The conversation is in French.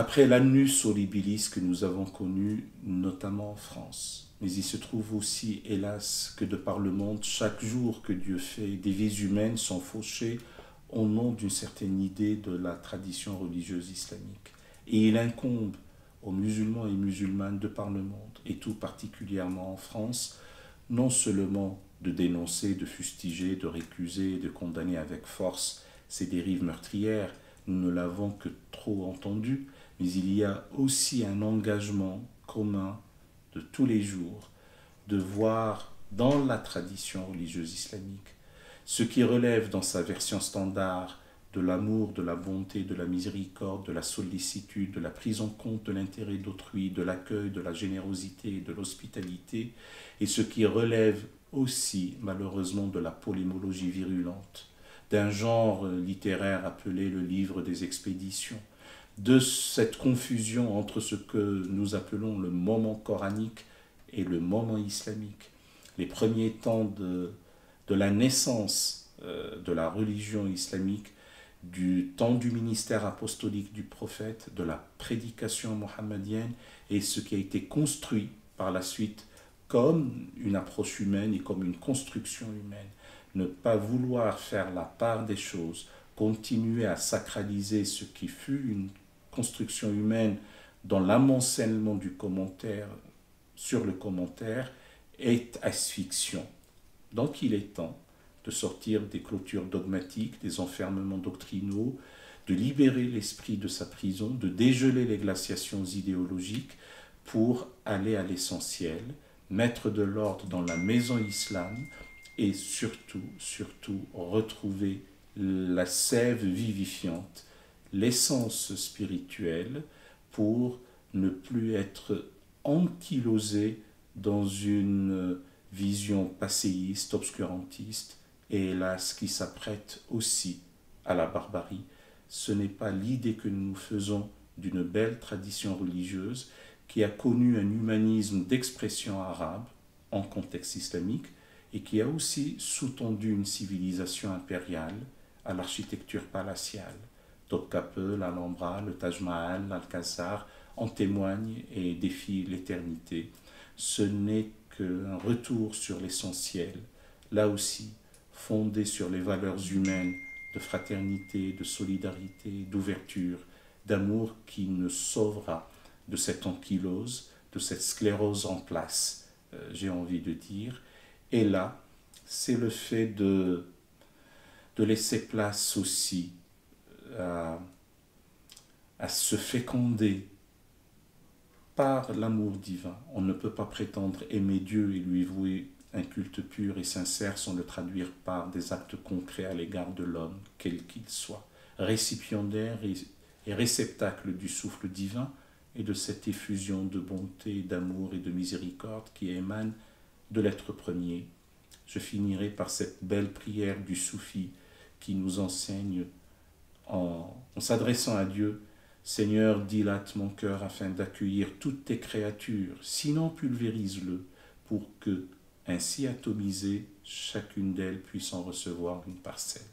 après l'annus horribilis que nous avons connu, notamment en France. Mais il se trouve aussi, hélas, que de par le monde, chaque jour que Dieu fait, des vies humaines sont fauchées au nom d'une certaine idée de la tradition religieuse islamique. Et il incombe aux musulmans et musulmanes de par le monde, et tout particulièrement en France, non seulement de dénoncer, de fustiger, de récuser, de condamner avec force ces dérives meurtrières, nous ne l'avons que trop entendu, mais il y a aussi un engagement commun de tous les jours de voir dans la tradition religieuse islamique ce qui relève dans sa version standard de l'amour, de la bonté, de la miséricorde, de la sollicitude, de la prise en compte de l'intérêt d'autrui, de l'accueil, de la générosité, de l'hospitalité, et ce qui relève aussi malheureusement de la polémologie virulente, d'un genre littéraire appelé le livre des expéditions, de cette confusion entre ce que nous appelons le moment coranique et le moment islamique. Les premiers temps de la naissance de la religion islamique, du temps du ministère apostolique du prophète, de la prédication mohammedienne, et ce qui a été construit par la suite comme une approche humaine et comme une construction humaine. Ne pas vouloir faire la part des choses, continuer à sacraliser ce qui fut une construction humaine dans l'amoncellement du commentaire sur le commentaire est asphyxiant. Donc il est temps de sortir des clôtures dogmatiques, des enfermements doctrinaux, de libérer l'esprit de sa prison, de dégeler les glaciations idéologiques pour aller à l'essentiel, mettre de l'ordre dans la maison islam et surtout retrouver la sève vivifiante, l'essence spirituelle pour ne plus être ankylosé dans une vision passéiste, obscurantiste, et hélas qui s'apprête aussi à la barbarie. Ce n'est pas l'idée que nous nous faisons d'une belle tradition religieuse qui a connu un humanisme d'expression arabe en contexte islamique et qui a aussi sous-tendu une civilisation impériale à l'architecture palatiale. Topkapi, l'Alhambra, le Taj Mahal, l'Alcazar en témoignent et défient l'éternité. Ce n'est qu'un retour sur l'essentiel, là aussi fondé sur les valeurs humaines de fraternité, de solidarité, d'ouverture, d'amour qui nous sauvera de cette ankylose, de cette sclérose en place, j'ai envie de dire. Et là, c'est le fait de laisser place aussi à se féconder par l'amour divin. On ne peut pas prétendre aimer Dieu et lui vouer un culte pur et sincère sans le traduire par des actes concrets à l'égard de l'homme, quel qu'il soit, récipiendaire et réceptacle du souffle divin et de cette effusion de bonté, d'amour et de miséricorde qui émane de l'être premier. Je finirai par cette belle prière du soufi qui nous enseigne en s'adressant à Dieu: Seigneur, dilate mon cœur afin d'accueillir toutes tes créatures, sinon pulvérise-le, pour que, ainsi atomisée, chacune d'elles puisse en recevoir une parcelle.